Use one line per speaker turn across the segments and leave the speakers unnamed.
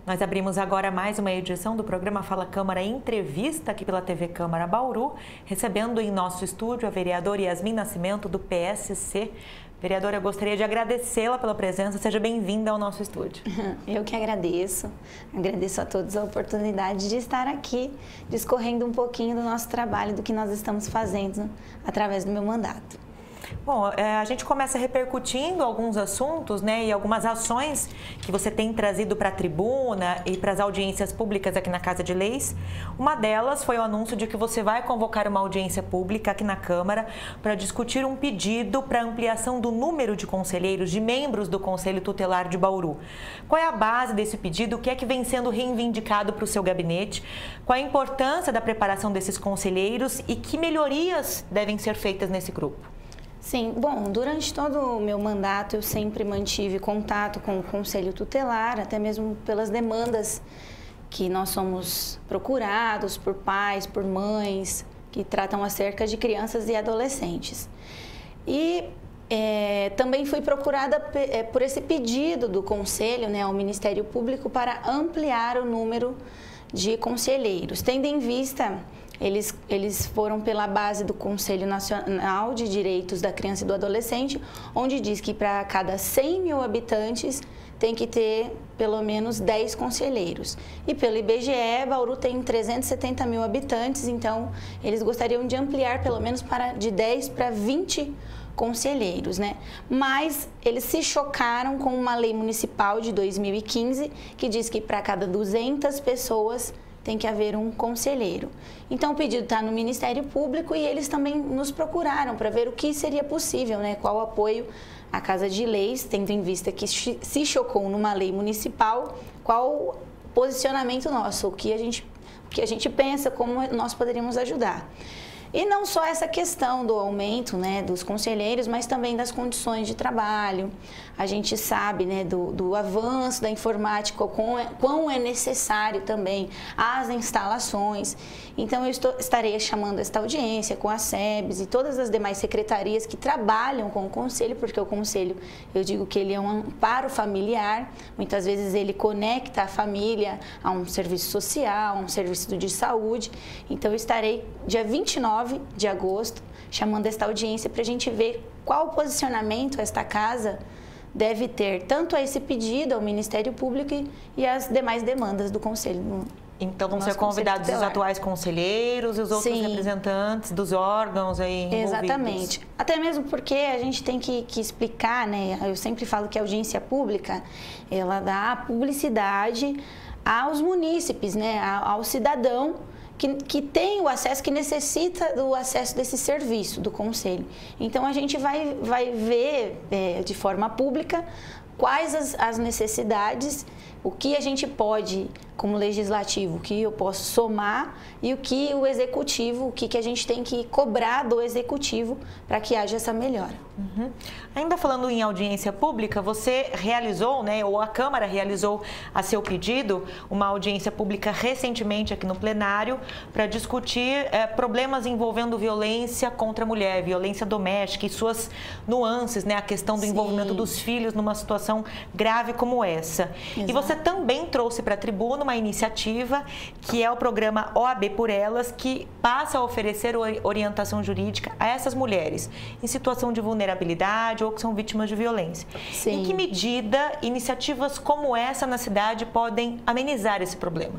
Nós abrimos agora mais uma edição do programa Fala Câmara Entrevista aqui pela TV Câmara Bauru, recebendo em nosso estúdio a vereadora Yasmin Nascimento, do PSC. Vereadora, eu gostaria de agradecê-la pela presença. Seja bem-vinda ao nosso estúdio.
Eu que agradeço. Agradeço a todos a oportunidade de estar aqui, discorrendo um pouquinho do nosso trabalho, do que nós estamos fazendo através do meu mandato.
Bom, a gente começa repercutindo alguns assuntos, né, e algumas ações que você tem trazido para a tribuna e para as audiências públicas aqui na Casa de Leis. Uma delas foi o anúncio de que você vai convocar uma audiência pública aqui na Câmara para discutir um pedido para ampliação do número de conselheiros, de membros do Conselho Tutelar de Bauru. Qual é a base desse pedido? O que é que vem sendo reivindicado para o seu gabinete? Qual a importância da preparação desses conselheiros e que melhorias devem ser feitas nesse grupo?
Sim, bom, durante todo o meu mandato eu sempre mantive contato com o Conselho Tutelar, até mesmo pelas demandas que nós somos procurados por pais, por mães, que tratam acerca de crianças e adolescentes. E também fui procurada por esse pedido do Conselho, né, ao Ministério Público, para ampliar o número de conselheiros, tendo em vista... Eles foram pela base do Conselho Nacional de Direitos da Criança e do Adolescente, onde diz que para cada 100 mil habitantes tem que ter pelo menos 10 conselheiros. E pelo IBGE, Bauru tem 370 mil habitantes, então eles gostariam de ampliar pelo menos de 10 para 20 conselheiros, né? Mas eles se chocaram com uma lei municipal de 2015 que diz que para cada 200 pessoas tem que haver um conselheiro. Então, o pedido está no Ministério Público e eles também nos procuraram para ver o que seria possível, né? Qual o apoio à Casa de Leis, tendo em vista que se chocou numa lei municipal, qual o posicionamento nosso, o que a gente pensa, como nós poderíamos ajudar. E não só essa questão do aumento, né, dos conselheiros, mas também das condições de trabalho. A gente sabe, né, do avanço da informática, quão é necessário também as instalações. Então, eu estarei chamando esta audiência com a SEBS e todas as demais secretarias que trabalham com o Conselho, porque o Conselho, eu digo que ele é um amparo familiar. Muitas vezes ele conecta a família a um serviço social, a um serviço de saúde. Então, eu estarei dia 29 de agosto, chamando esta audiência para a gente ver qual posicionamento esta casa deve ter, tanto a esse pedido ao Ministério Público e as demais demandas do Conselho.
Então vão ser convidados os atuais conselheiros e os outros representantes dos órgãos aí envolvidos.
Exatamente. Até mesmo porque a gente tem que explicar, né? Eu sempre falo que a audiência pública, ela dá publicidade aos munícipes, né? Ao cidadão que tem o acesso, que necessita do acesso desse serviço do Conselho. Então, a gente vai ver de forma pública quais as necessidades, o que a gente pode, como legislativo, o que eu posso somar e o que o executivo, o que a gente tem que cobrar do executivo para que haja essa melhora.
Uhum. Ainda falando em audiência pública, você realizou, né, ou a Câmara realizou a seu pedido, uma audiência pública recentemente aqui no plenário para discutir problemas envolvendo violência contra a mulher, violência doméstica e suas nuances, né, a questão do envolvimento dos filhos numa situação grave como essa. Exato. E você também trouxe para a tribuna uma iniciativa que é o programa OAB por Elas, que passa a oferecer orientação jurídica a essas mulheres em situação de vulnerabilidade ou que são vítimas de violência. Sim. Em que medida iniciativas como essa na cidade podem amenizar esse problema?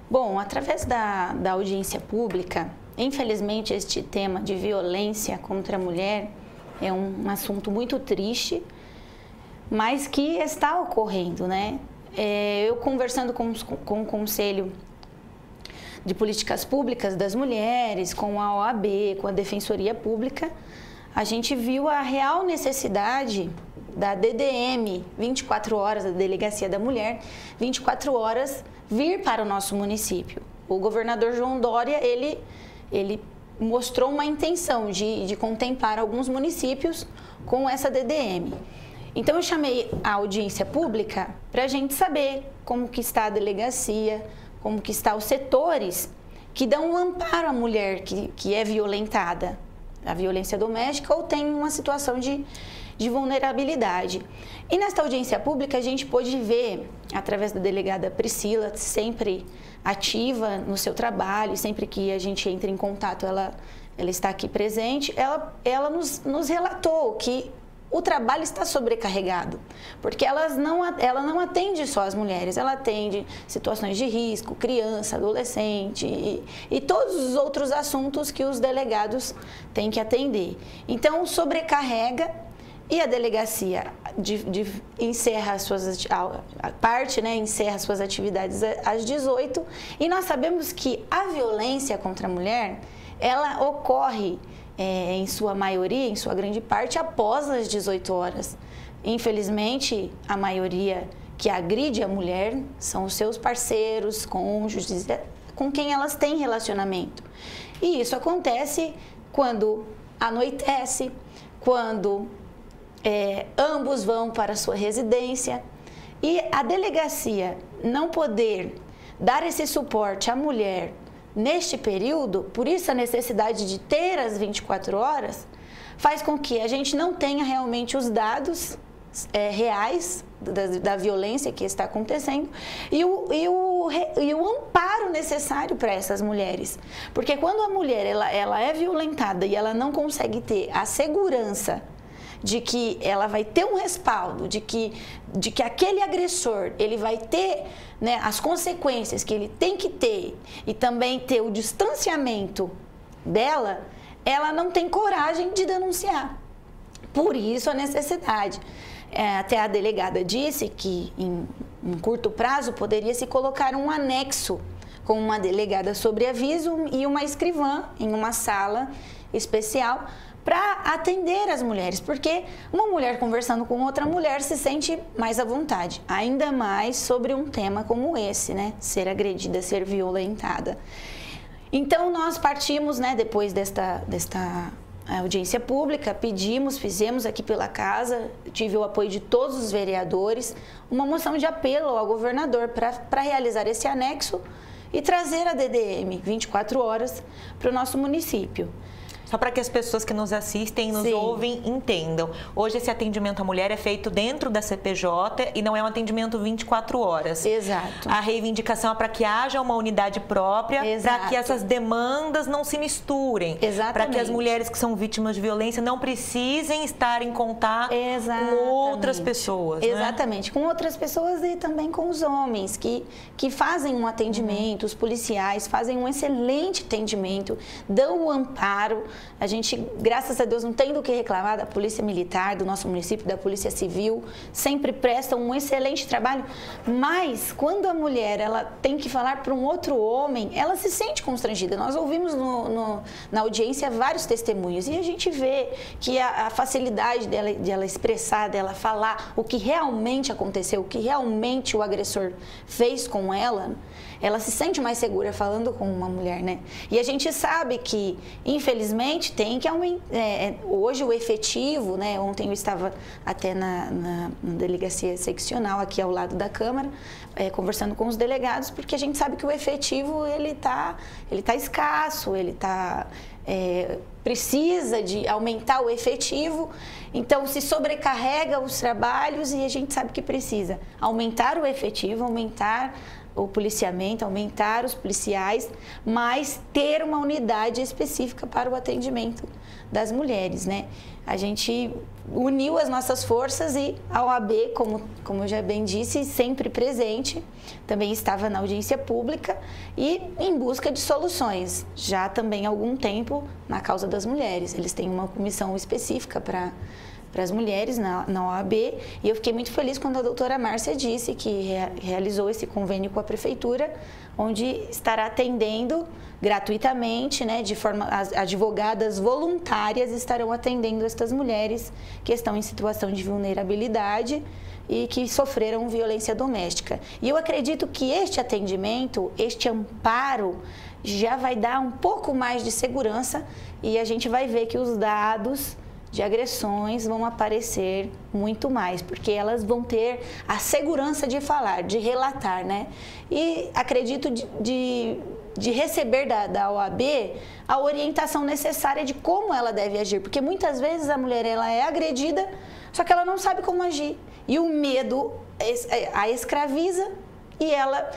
Bom, através da audiência pública, infelizmente este tema de violência contra a mulher é um assunto muito triste, mas que está ocorrendo, né? Eu conversando com o Conselho de Políticas Públicas das Mulheres, com a OAB, com a Defensoria Pública, a gente viu a real necessidade da DDM 24 horas, da Delegacia da Mulher, 24 horas, vir para o nosso município. O governador João Dória, ele mostrou uma intenção de contemplar alguns municípios com essa DDM. Então, eu chamei a audiência pública para a gente saber como que está a delegacia, como que estão os setores que dão um amparo à mulher que é violentada, a violência doméstica, ou tem uma situação de de vulnerabilidade. E nesta audiência pública a gente pôde ver, através da delegada Priscila, sempre ativa no seu trabalho, sempre que a gente entra em contato, ela está aqui presente, ela nos relatou que o trabalho está sobrecarregado, porque ela não atende só as mulheres, ela atende situações de risco, criança, adolescente e todos os outros assuntos que os delegados têm que atender. Então, sobrecarrega e a delegacia encerra encerra suas atividades às 18, e nós sabemos que a violência contra a mulher, ela ocorre em sua maioria, em sua grande parte, após as 18 horas. Infelizmente, a maioria que agride a mulher são os seus parceiros, cônjuges, com quem elas têm relacionamento. E isso acontece quando anoitece, quando ambos vão para a sua residência. E a delegacia não poder dar esse suporte à mulher neste período, por isso a necessidade de ter as 24 horas, faz com que a gente não tenha realmente os dados reais da violência que está acontecendo e o amparo necessário para essas mulheres. Porque quando a mulher ela é violentada e ela não consegue ter a segurança de que ela vai ter um respaldo, de que aquele agressor ele vai ter, né, as consequências que ele tem que ter e também ter o distanciamento dela, ela não tem coragem de denunciar. Por isso a necessidade. Até a delegada disse que em curto prazo poderia se colocar um anexo com uma delegada sobre aviso e uma escrivã em uma sala especial para atender as mulheres, porque uma mulher conversando com outra mulher se sente mais à vontade, ainda mais sobre um tema como esse, né? Ser agredida, ser violentada. Então, nós partimos, né, depois desta audiência pública, fizemos aqui pela casa, tive o apoio de todos os vereadores, uma moção de apelo ao governador para realizar esse anexo e trazer a DDM 24 horas para o nosso município.
Só para que as pessoas que nos assistem, nos ouvem, entendam. Hoje esse atendimento à mulher é feito dentro da CPJ e não é um atendimento 24 horas.
Exato.
A reivindicação é para que haja uma unidade própria, para que essas demandas não se misturem.
Exatamente.
Para que as mulheres que são vítimas de violência não precisem estar em contato com outras pessoas.
Exatamente, né? Com outras pessoas e também com os homens que fazem um atendimento, os policiais fazem um excelente atendimento, dão o amparo. A gente, graças a Deus, não tem do que reclamar da Polícia Militar, do nosso município, da Polícia Civil, sempre prestam um excelente trabalho, mas quando a mulher ela tem que falar para um outro homem, ela se sente constrangida. Nós ouvimos na audiência vários testemunhos e a gente vê que a facilidade de ela expressar, dela falar o que realmente aconteceu, o que realmente o agressor fez com ela se sente mais segura falando com uma mulher, né? E a gente sabe que, infelizmente, tem que aumentar. Hoje o efetivo, né? Ontem eu estava até na delegacia seccional aqui ao lado da Câmara, conversando com os delegados, porque a gente sabe que o efetivo ele tá escasso, precisa de aumentar o efetivo, então se sobrecarrega os trabalhos e a gente sabe que precisa aumentar o efetivo, aumentar o policiamento, aumentar os policiais, mas ter uma unidade específica para o atendimento das mulheres, né? A gente uniu as nossas forças e a OAB, como eu já bem disse, sempre presente, também estava na audiência pública e em busca de soluções, já também há algum tempo na causa das mulheres. Eles têm uma comissão específica para as mulheres na OAB, e eu fiquei muito feliz quando a doutora Márcia disse que realizou esse convênio com a prefeitura, onde estará atendendo gratuitamente, né, as advogadas voluntárias estarão atendendo estas mulheres que estão em situação de vulnerabilidade e que sofreram violência doméstica. E eu acredito que este atendimento, este amparo, já vai dar um pouco mais de segurança e a gente vai ver que os dados de agressões vão aparecer muito mais, porque elas vão ter a segurança de falar, de relatar, né? E acredito de receber da OAB a orientação necessária de como ela deve agir, porque muitas vezes a mulher ela é agredida, só que ela não sabe como agir. E o medo a escraviza e ela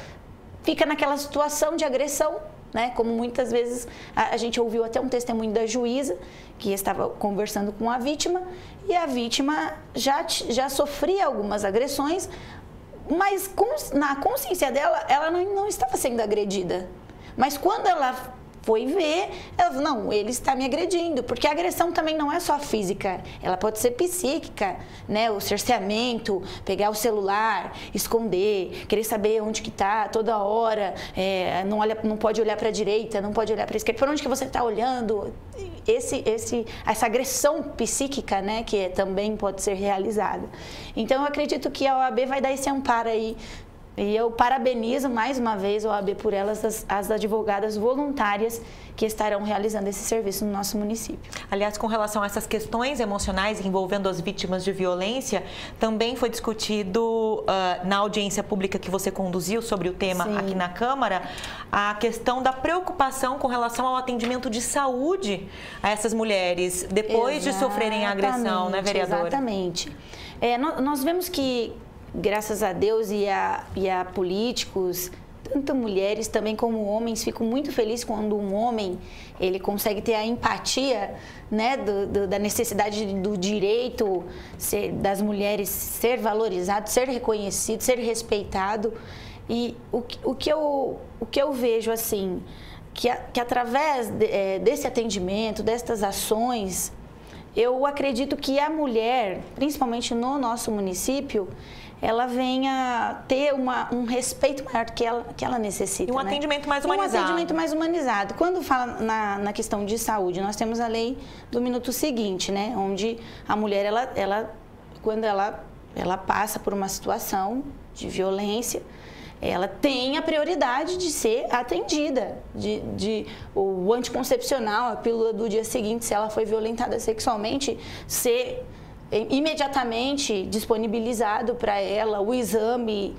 fica naquela situação de agressão, né? Como muitas vezes a gente ouviu até um testemunho da juíza que estava conversando com a vítima e a vítima já sofria algumas agressões, mas na consciência dela, ela não estava sendo agredida. Mas quando ela foi ver, ela falou, não, ele está me agredindo, porque a agressão também não é só física, ela pode ser psíquica, né? O cerceamento, pegar o celular, esconder, querer saber onde que está toda hora, não pode olhar para a direita, não pode olhar para a esquerda, por onde que você está olhando? Essa agressão psíquica, né, que também pode ser realizada. Então, eu acredito que a OAB vai dar esse amparo aí. E eu parabenizo mais uma vez a OAB por elas, as advogadas voluntárias que estarão realizando esse serviço no nosso município.
Aliás, com relação a essas questões emocionais envolvendo as vítimas de violência, também foi discutido na audiência pública que você conduziu sobre o tema Sim. aqui na Câmara, a questão da preocupação com relação ao atendimento de saúde a essas mulheres depois de sofrerem a agressão, né, vereadora?
Exatamente. Nós vemos que, graças a Deus e a políticos, tanto mulheres também como homens, fico muito feliz quando um homem ele consegue ter a empatia, né, da necessidade do direito das mulheres ser valorizado, ser reconhecido, ser respeitado. E o que eu vejo assim, que através desse atendimento, destas ações, eu acredito que a mulher, principalmente no nosso município, ela venha ter um respeito maior que ela necessita.
E um atendimento mais humanizado.
Um atendimento mais humanizado. Quando fala na questão de saúde, nós temos a lei do minuto seguinte, né? Onde a mulher, quando ela passa por uma situação de violência, ela tem a prioridade de ser atendida, o anticoncepcional, a pílula do dia seguinte, se ela foi violentada sexualmente, ser imediatamente disponibilizado para ela o exame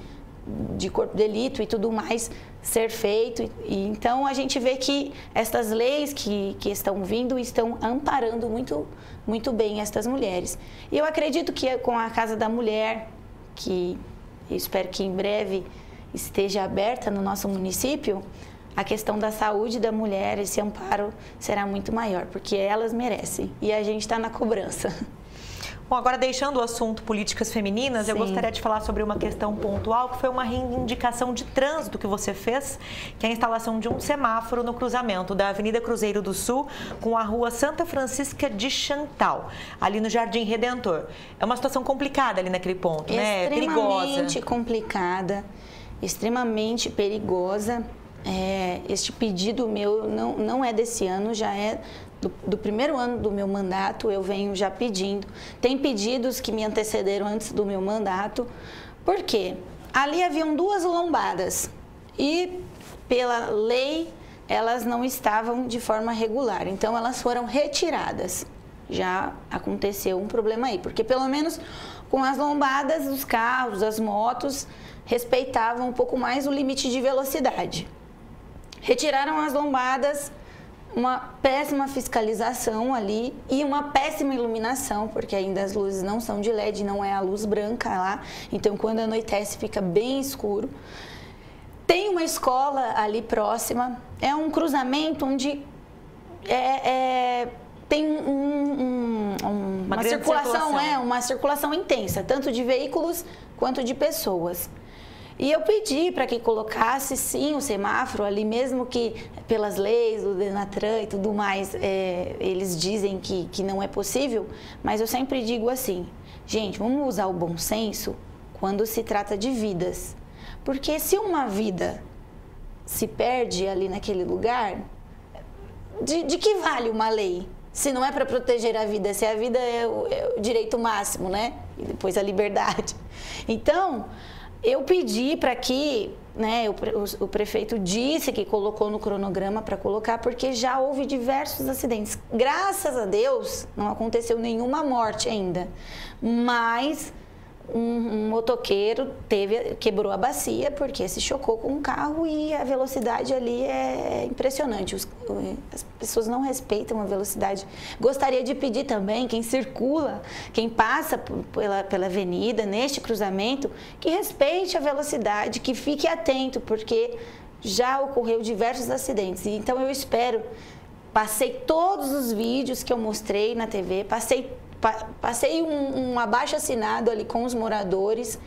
de corpo de delito e tudo mais ser feito. E então a gente vê que estas leis que estão vindo estão amparando muito, muito bem estas mulheres. E eu acredito que com a Casa da Mulher, que eu espero que em breve esteja aberta no nosso município, a questão da saúde da mulher, esse amparo será muito maior, porque elas merecem e a gente está na cobrança.
Bom, agora deixando o assunto políticas femininas, Sim. eu gostaria de falar sobre uma questão pontual, que foi uma reivindicação de trânsito que você fez, que é a instalação de um semáforo no cruzamento da Avenida Cruzeiro do Sul com a Rua Santa Francisca de Chantal, ali no Jardim Redentor. É uma situação complicada ali naquele ponto, né? Perigosa.
Extremamente complicada, extremamente perigosa. Este pedido meu não é desse ano, já é do primeiro ano do meu mandato, eu venho já pedindo. Tem pedidos que me antecederam antes do meu mandato. Por quê? Ali haviam 2 lombadas e, pela lei, elas não estavam de forma regular. Então, elas foram retiradas. Já aconteceu um problema aí, porque pelo menos com as lombadas, os carros, as motos respeitavam um pouco mais o limite de velocidade. Retiraram as lombadas, uma péssima fiscalização ali e uma péssima iluminação, porque ainda as luzes não são de LED, não é a luz branca lá, então quando anoitece fica bem escuro. Tem uma escola ali próxima, é um cruzamento onde tem uma circulação, uma circulação intensa, tanto de veículos quanto de pessoas. E eu pedi para que colocasse, sim, o semáforo ali, mesmo que pelas leis do Denatran e tudo mais, eles dizem que não é possível, mas eu sempre digo assim, gente, vamos usar o bom senso quando se trata de vidas. Porque se uma vida se perde ali naquele lugar, de que vale uma lei? Se não é para proteger a vida, se a vida é o direito máximo, né? E depois a liberdade. Então, eu pedi para que, né, o prefeito disse que colocou no cronograma para colocar, porque já houve diversos acidentes. Graças a Deus, não aconteceu nenhuma morte ainda, mas um motoqueiro quebrou a bacia porque se chocou com um carro e a velocidade ali é impressionante. As pessoas não respeitam a velocidade. Gostaria de pedir também, quem circula, quem passa pela avenida, neste cruzamento, que respeite a velocidade, que fique atento, porque já ocorreu diversos acidentes. Então eu espero, passei todos os vídeos que eu mostrei na TV, passei um abaixo-assinado ali com os moradores.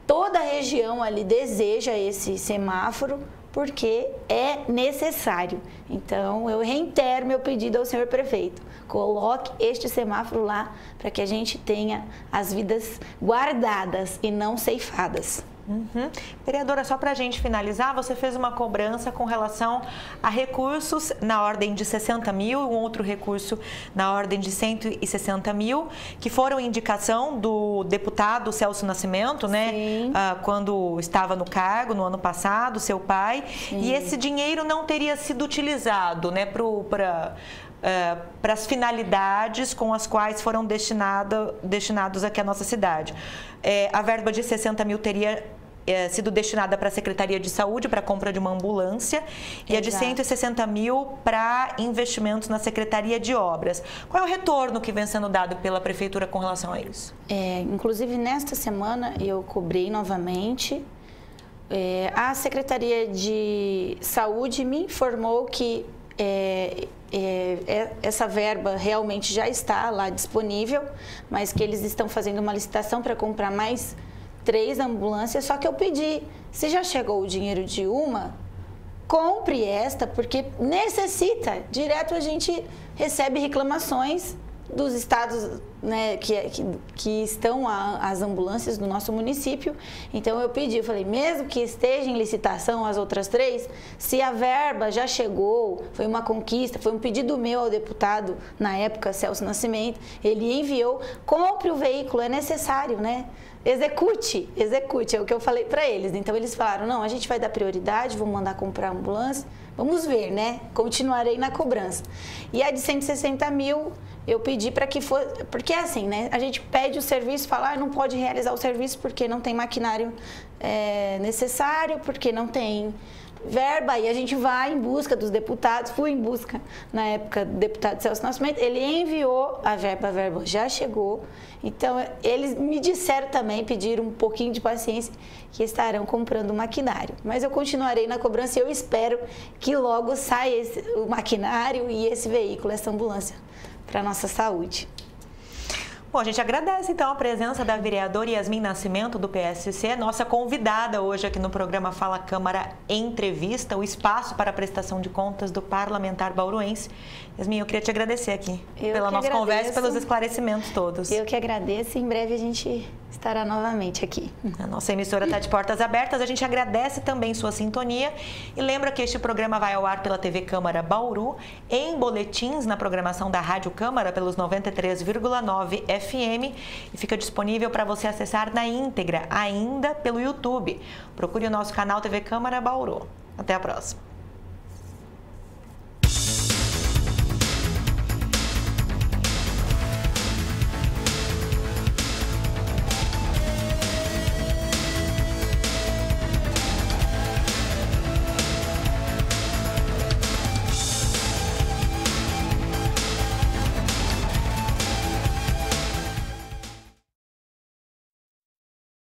Toda a região ali deseja esse semáforo porque é necessário. Então, eu reitero meu pedido ao senhor prefeito. Coloque este semáforo lá para que a gente tenha as vidas guardadas e não ceifadas.
Uhum. Vereadora, só para a gente finalizar, você fez uma cobrança com relação a recursos na ordem de 60 mil, um outro recurso na ordem de 160 mil, que foram indicação do deputado Celso Nascimento, né? Quando estava no cargo no ano passado, seu pai. Sim. E esse dinheiro não teria sido utilizado, né, para as finalidades com as quais foram destinados aqui à nossa cidade. A verba de 60 mil teria sido destinada para a Secretaria de Saúde, para a compra de uma ambulância, e a de 160 mil para investimentos na Secretaria de Obras. Qual é o retorno que vem sendo dado pela Prefeitura com relação a isso?
Inclusive, nesta semana, eu cobrei novamente. A Secretaria de Saúde me informou que essa verba realmente já está lá disponível, mas que eles estão fazendo uma licitação para comprar mais 3 ambulâncias, só que eu pedi, se já chegou o dinheiro de uma, compre esta, porque necessita. Direto a gente recebe reclamações dos estados, né, que estão as ambulâncias do nosso município. Então eu pedi, eu falei, mesmo que esteja em licitação as outras 3, se a verba já chegou, foi uma conquista, foi um pedido meu ao deputado, na época, Celso Nascimento, ele enviou, compre o veículo, é necessário, né? Execute, é o que eu falei para eles. Então eles falaram, não, a gente vai dar prioridade, vamos mandar comprar ambulância, vamos ver, né? Continuarei na cobrança. E a de 160 mil, eu pedi para que fosse, porque é assim, né? A gente pede o serviço, fala, não pode realizar o serviço porque não tem maquinário necessário, porque não tem verba, e a gente vai em busca dos deputados, fui em busca na época do deputado Celso Nascimento, ele enviou a verba já chegou, então eles me disseram também, pediram um pouquinho de paciência, que estarão comprando maquinário, mas eu continuarei na cobrança e eu espero que logo saia o maquinário e esse veículo, essa ambulância, para a nossa saúde.
Bom, a gente agradece então a presença da vereadora Yasmin Nascimento, do PSC, nossa convidada hoje aqui no programa Fala Câmara Entrevista, o espaço para a prestação de contas do parlamentar bauruense. Yasmin, eu queria te agradecer aqui pela nossa conversa e pelos esclarecimentos todos.
Eu que agradeço, em breve a gente estará novamente aqui.
A nossa emissora está de portas abertas, a gente agradece também sua sintonia e lembra que este programa vai ao ar pela TV Câmara Bauru, em boletins na programação da Rádio Câmara pelos 93,9 FM e fica disponível para você acessar na íntegra, ainda pelo YouTube. Procure o nosso canal TV Câmara Bauru. Até a próxima.